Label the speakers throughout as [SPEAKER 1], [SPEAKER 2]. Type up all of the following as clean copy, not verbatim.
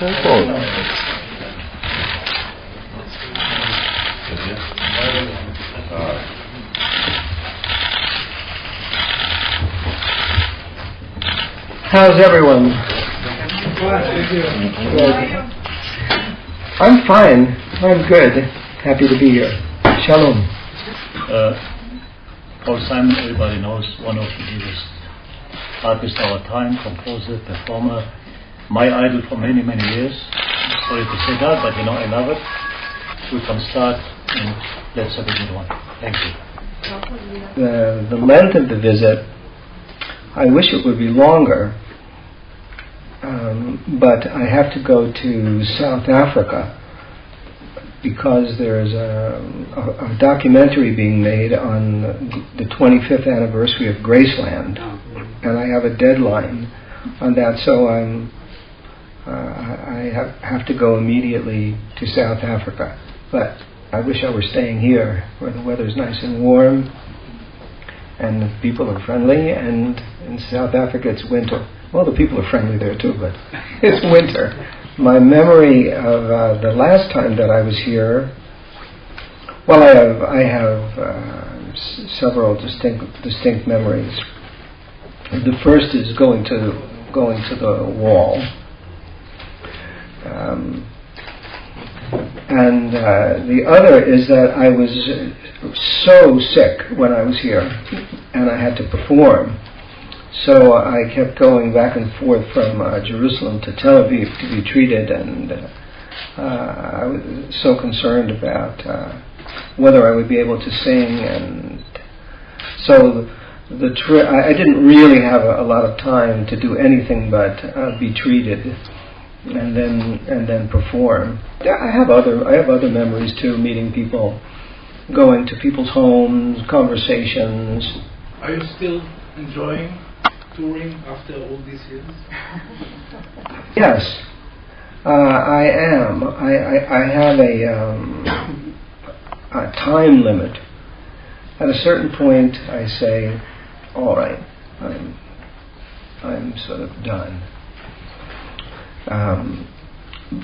[SPEAKER 1] How's everyone? I'm fine. I'm good. Happy to be here. Shalom.
[SPEAKER 2] Paul Simon, everybody knows, one of the biggest artists of our time, composer, performer, my idol for many, many years. Sorry to say that, but I love it. We can start and let's have a good one. Thank you.
[SPEAKER 1] The length of the visit, I wish it would be longer, but I have to go to South Africa because there's a documentary being made on the 25th anniversary of Graceland, and I have a deadline on that, so I have to go immediately to South Africa. But I wish I were staying here, where the weather's nice and warm, and the people are friendly, and in South Africa it's winter. Well, the people are friendly there too, but it's winter. My memory of the last time that I was here, well, I have several distinct memories. The first is going to the wall, and the other is that I was so sick when I was here, and I had to perform. So I kept going back and forth from Jerusalem to Tel Aviv to be treated, and I was so concerned about whether I would be able to sing, and so I didn't really have a lot of time to do anything but be treated and then perform. I have other memories too, meeting people, going to people's homes, conversations.
[SPEAKER 3] Are you still enjoying touring after all these years?
[SPEAKER 1] Yes, I am. I have a time limit. At a certain point, I say, "All right, I'm sort of done."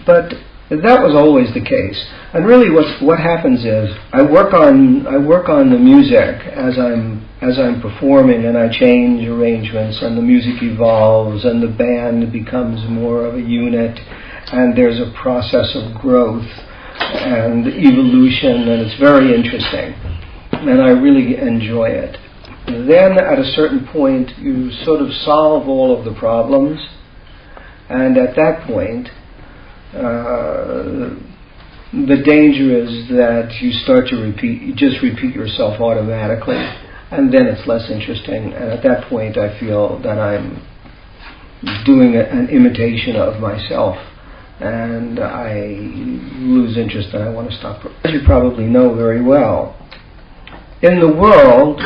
[SPEAKER 1] But that was always the case. And really, what happens is I work on the music as I'm performing, and I change arrangements, and the music evolves, and the band becomes more of a unit, and there's a process of growth and evolution, and it's very interesting, and I really enjoy it. Then at a certain point, you sort of solve all of the problems, and at that point, the danger is that you start to just repeat yourself automatically, and then it's less interesting, and at that point I feel that I'm doing an imitation of myself, and I lose interest and I want to stop. As you probably know very well, in the world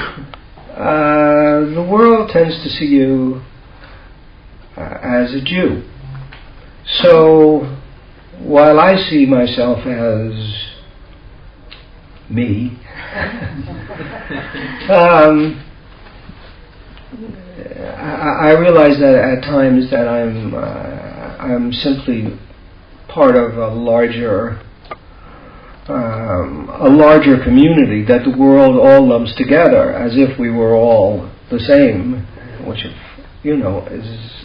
[SPEAKER 1] tends to see you as a Jew. So while I see myself as me, I realize that at times that I'm simply part of a larger community that the world all lumps together as if we were all the same, which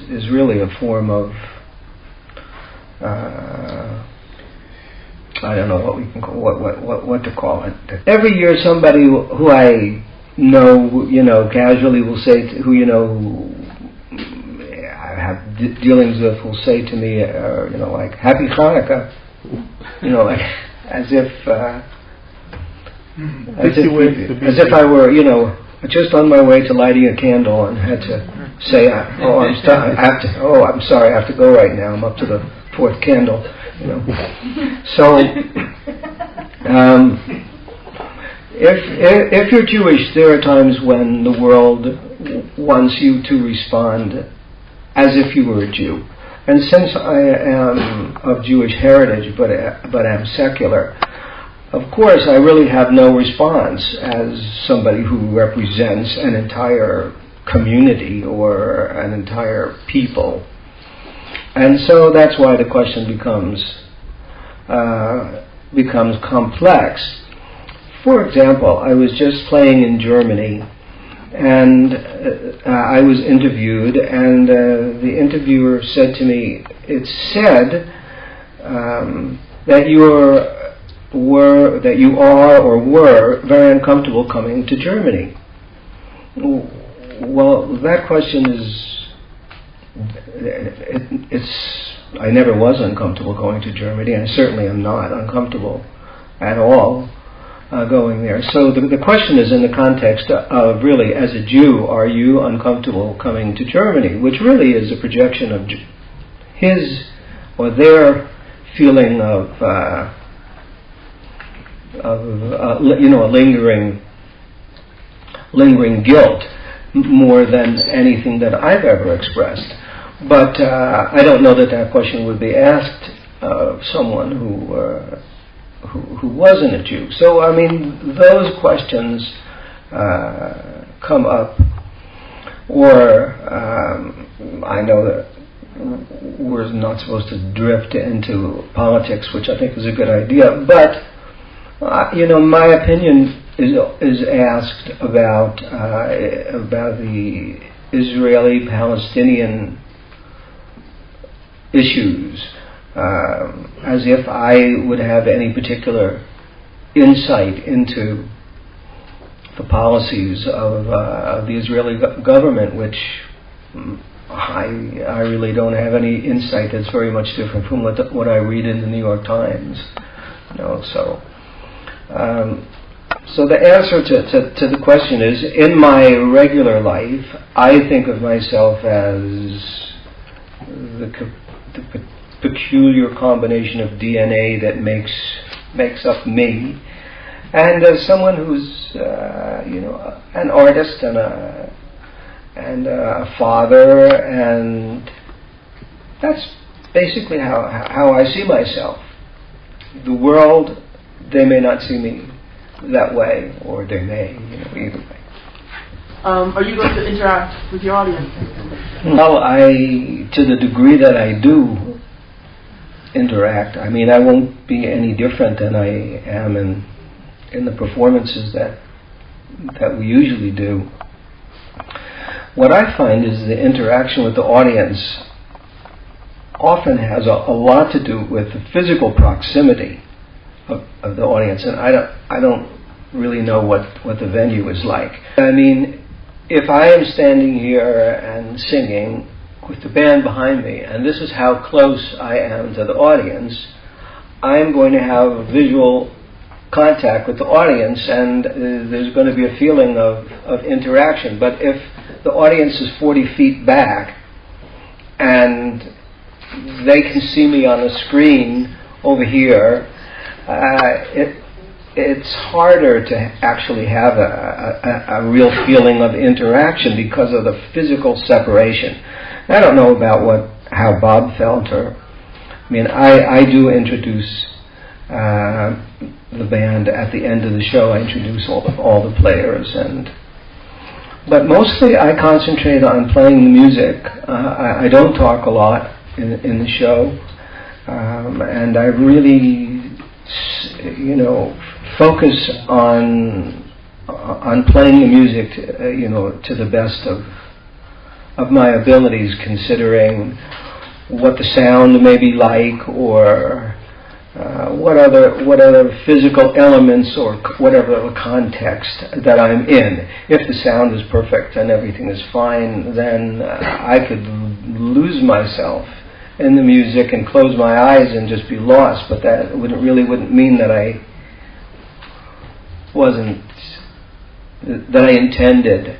[SPEAKER 1] is really a form of I don't know what we can call what to call it. Every year, somebody who I know, casually will say, who I have dealings with, will say to me, like Happy Hanukkah, like as if I were, just on my way to lighting a candle and had to say, I'm sorry, I have to go right now. I'm up to the fourth candle, So, if you're Jewish, there are times when the world wants you to respond as if you were a Jew. And since I am of Jewish heritage, but am secular, of course I really have no response as somebody who represents an entire community or an entire people. And so that's why the question becomes complex. For example, I was just playing in Germany, and I was interviewed, and the interviewer said to me, "It's said that you are or were very uncomfortable coming to Germany." Well, that question I never was uncomfortable going to Germany, and I certainly am not uncomfortable at all going there. So the question is in the context of, really, as a Jew, are you uncomfortable coming to Germany? Which really is a projection of his or their feeling of a lingering guilt, more than anything that I've ever expressed. But I don't know that question would be asked of someone who wasn't a Jew. So, I mean, those questions come up. Or I know that we're not supposed to drift into politics, which I think is a good idea. But my opinion is asked about the Israeli-Palestinian issues, as if I would have any particular insight into the policies of the Israeli government, which I really don't have any insight that's very much different from what I read in the New York Times. So the answer to the question is, in my regular life, I think of myself as the peculiar combination of DNA that makes up me, and as someone who's an artist and a father, and that's basically how I see myself. The world, they may not see me that way, or they may, either way.
[SPEAKER 4] Are you going to interact with your audience?
[SPEAKER 1] Well, to the degree that I do interact, I mean, I won't be any different than I am in the performances that we usually do. What I find is the interaction with the audience often has a lot to do with the physical proximity of the audience, and I don't really know what the venue is like. I mean, if I am standing here and singing with the band behind me, and this is how close I am to the audience, I am going to have visual contact with the audience, and there's going to be a feeling of interaction. But if the audience is 40 feet back and they can see me on a screen over here, it's harder to actually have a real feeling of interaction because of the physical separation. I don't know about how Bob felt, I do introduce the band at the end of the show. I introduce all the players, but mostly I concentrate on playing the music. I don't talk a lot in the show, and I really focus on playing the music to the best of my abilities, considering what the sound may be like, or what other physical elements or whatever context that I'm in. If the sound is perfect and everything is fine, then I could lose myself in the music and close my eyes and just be lost, but that wouldn't mean that I intended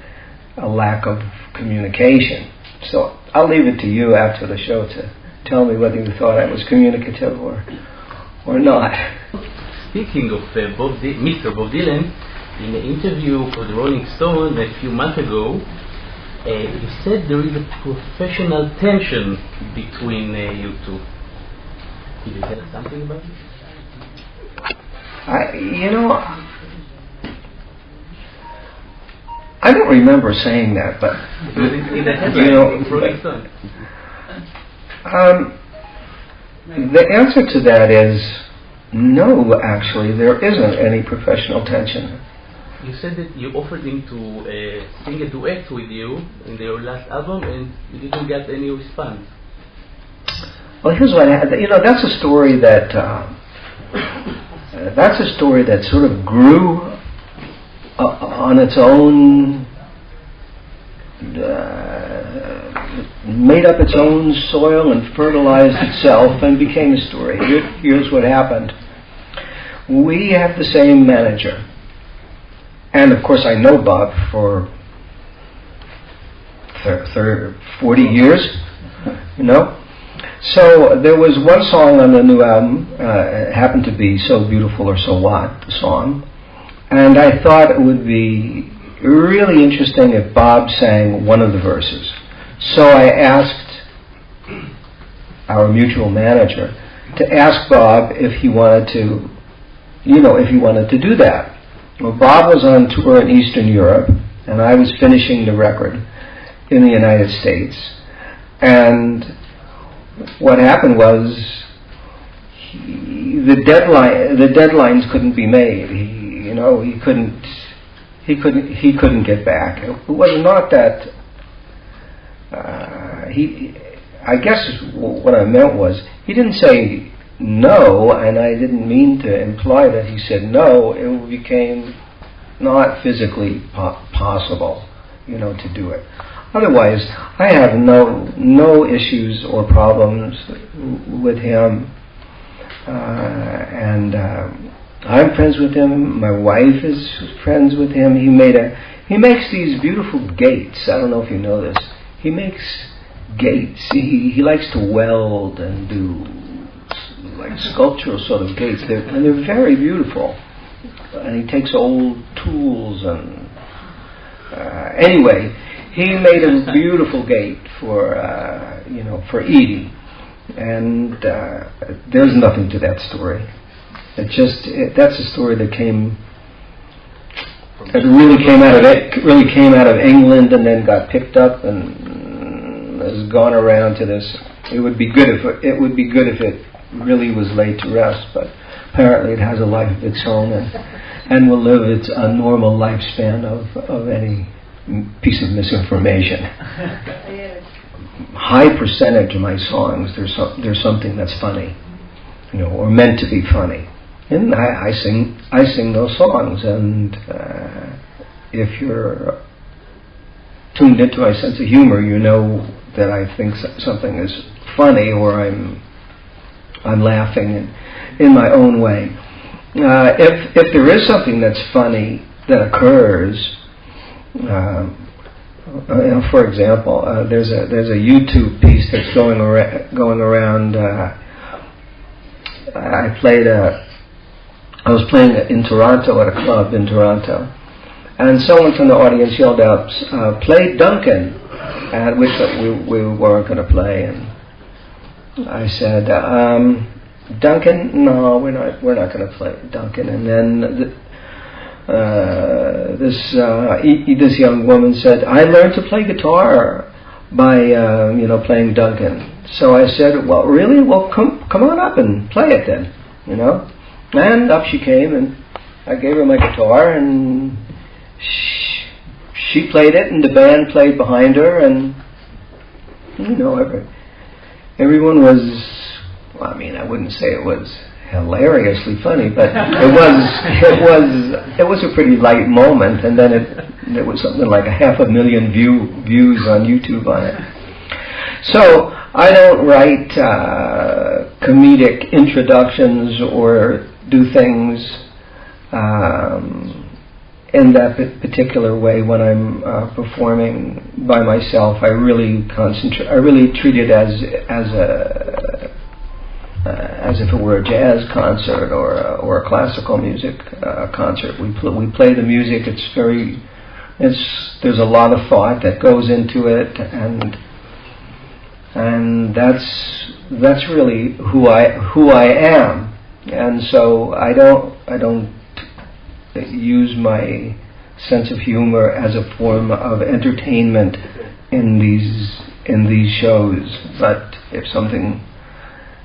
[SPEAKER 1] a lack of communication. So I'll leave it to you after the show to tell me whether you thought I was communicative or not.
[SPEAKER 5] Speaking of Mr. Bob Dylan, in an interview for the Rolling Stone a few months ago, you said there is a professional tension between you two. Can you tell us something about it?
[SPEAKER 1] I don't remember saying that, but
[SPEAKER 5] in the headline, Rolling Stone.
[SPEAKER 1] The answer to that is no, actually, there isn't any professional tension.
[SPEAKER 5] You said that you offered him to sing a duet with you in your last album, and you didn't get any response.
[SPEAKER 1] Well, here's what happened. That's a story that sort of grew on its own, made up its own soil and fertilized itself and became a story. Here's what happened. We have the same manager. And of course I know Bob for 40 years, So there was one song on the new album, it happened to be So Beautiful or So What, the song. And I thought it would be really interesting if Bob sang one of the verses. So I asked our mutual manager to ask Bob if he wanted to, do that. Well, Bob was on tour in Eastern Europe, and I was finishing the record in the United States. And what happened was the deadlines couldn't be made. He couldn't get back. It was not that. I guess what I meant was he didn't say no, and I didn't mean to imply that he said no. It became not physically possible, to do it. Otherwise, I have no issues or problems with him, and I'm friends with him. My wife is friends with him. He makes these beautiful gates. I don't know if you know this. He makes gates. He likes to weld and do like sculptural sort of gates. They're very beautiful. And he takes old tools and anyway, he made a beautiful gate for Edie, and there's nothing to that story. That's a story that really came out of England and then got picked up and has gone around to this. It would be good if it really was laid to rest, but apparently it has a life of its own and will live a normal lifespan of any piece of misinformation. High percentage of my songs, there's something that's funny, or meant to be funny, and I sing those songs. And if you're tuned into my sense of humor, you know that I think something is funny, or I'm laughing in my own way. If there is something that's funny that occurs. For example, there's a YouTube piece that's going around. I was playing in Toronto at a club in Toronto, and someone from the audience yelled out, "Play Duncan," at which we weren't going to play, and I said, "Duncan, no, we're not going to play Duncan." And then this young woman said, "I learned to play guitar by playing Duncan." So I said, "Well, really? Well, come on up and play it then, And up she came, and I gave her my guitar, and she played it, and the band played behind her, and everyone was. Well, I mean, I wouldn't say it was hilariously funny, but it was a pretty light moment, and then there was something like 500,000 views on YouTube on it. So I don't write comedic introductions or do things in that particular way when I'm performing by myself. I really concentrate. I really treat it as if it were a jazz concert or a classical music concert. We play the music. There's a lot of thought that goes into it, and that's really who I am. And so I don't use my sense of humor as a form of entertainment in these in these shows. But if something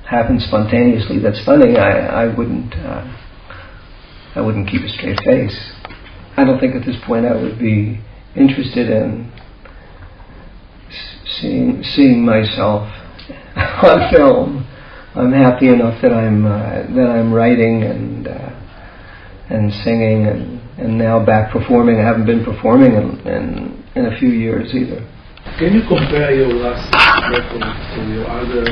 [SPEAKER 1] happens spontaneously that's funny, I wouldn't keep a straight face. I don't think at this point I would be interested in seeing myself on film. I'm happy enough that I'm writing and singing and now back performing. I haven't been performing in a few years either.
[SPEAKER 3] Can you compare your last record to your other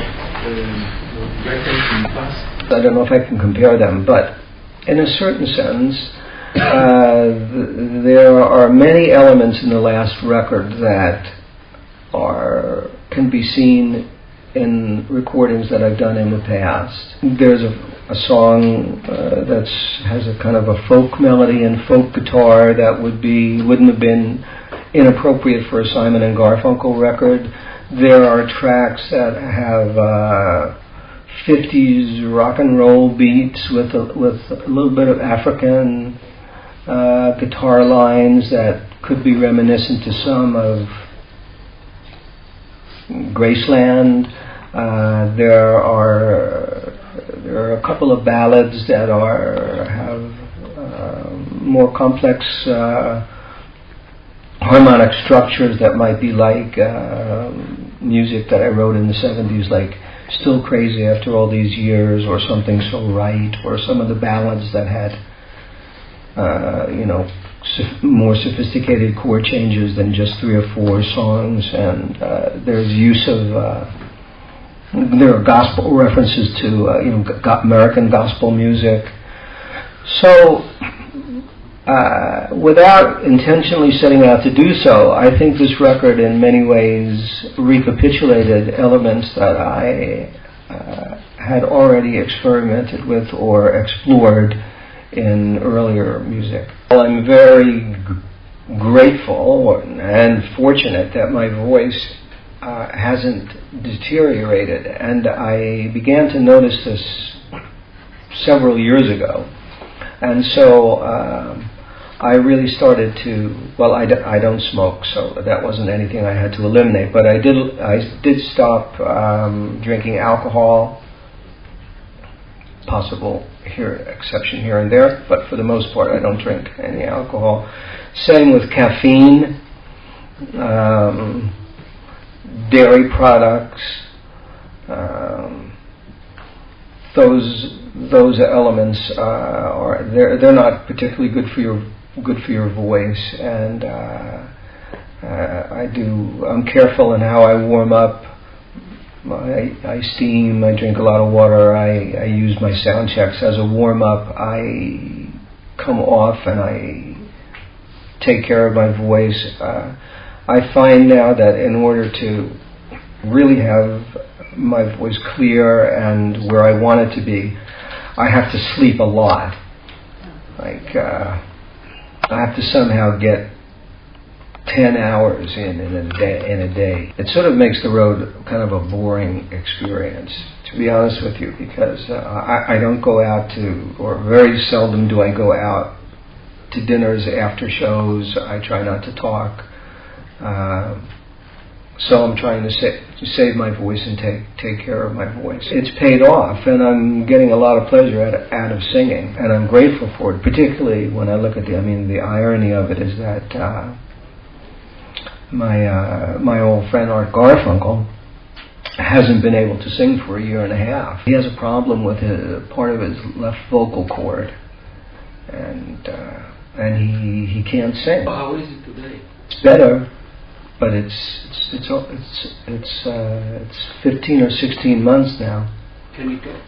[SPEAKER 3] records in the past?
[SPEAKER 1] I don't know if I can compare them, but in a certain sense, there are many elements in the last record that can be seen in recordings that I've done in the past. There's a song that has a kind of a folk melody and folk guitar that wouldn't have been inappropriate for a Simon and Garfunkel record. There are tracks that have 50s rock and roll beats with a little bit of African guitar lines that could be reminiscent to some of Graceland. There are a couple of ballads that have more complex harmonic structures that might be like music that I wrote in the 70s, like Still Crazy After All These Years, or Something So Right, or some of the ballads that had more sophisticated chord changes than just 3 or 4 songs. And there's use of there are gospel references to American gospel music. So without intentionally setting out to do so, I think this record in many ways recapitulated elements that I had already experimented with or explored in earlier music. Well, I'm very grateful and fortunate that my voice hasn't deteriorated, and I began to notice this several years ago, and so I really started to, well, I don't smoke, so that wasn't anything I had to eliminate, but I did stop drinking alcohol. Possible exception here and there, but for the most part I don't drink any alcohol. Same with caffeine, dairy products. Those elements they're not particularly good for your voice, and I'm careful in how I warm up. I steam, I drink a lot of water, I use my sound checks as a warm-up. I come off and I take care of my voice. I find now that in order to really have my voice clear and where I want it to be, I have to sleep a lot. Like, I have to somehow get 10 hours in a day. It sort of makes the road kind of a boring experience, to be honest with you, because I don't go out to, or very seldom do I go out to dinners after shows. I try not to talk. So I'm trying to save my voice and take care of my voice. It's paid off, and I'm getting a lot of pleasure out of singing, and I'm grateful for it, particularly when I look at the irony of it is that my old friend Art Garfunkel hasn't been able to sing for a year and a half. He has a problem with part of his left vocal cord, and he can't sing.
[SPEAKER 3] How is it today?
[SPEAKER 1] It's better, but it's 15 or 16 months now.
[SPEAKER 3] Can you talk?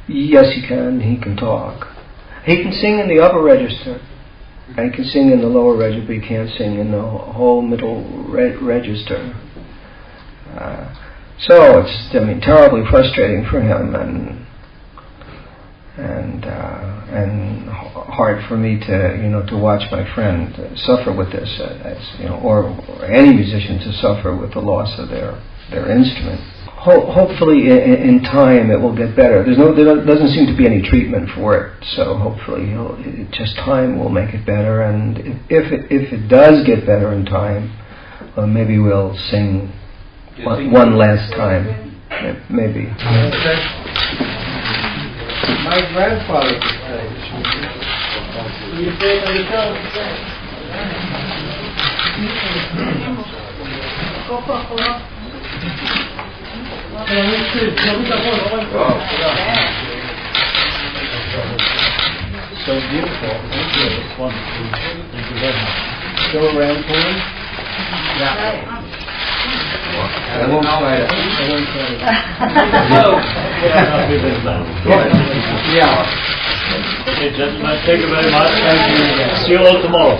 [SPEAKER 1] Yes, he can. He can talk. He can sing in the upper register. I can sing in the lower register, but he can't sing in the whole middle register. So it's terribly frustrating for him, and hard for me to watch my friend suffer with this, or any musician to suffer with the loss of their instrument. Hopefully, in time, it will get better. There doesn't seem to be any treatment for it, so hopefully, just time will make it better. And if it does get better in time, maybe we'll sing one last time, maybe.
[SPEAKER 6] My grandfather could play.
[SPEAKER 4] You say it on the show. Go for it.
[SPEAKER 2] So beautiful. Thank you. It's wonderful. Thank you very much.
[SPEAKER 6] Still around for him? I won't try it.
[SPEAKER 2] Yeah. Okay, gentlemen, thank you very much. Thank you. See you all tomorrow.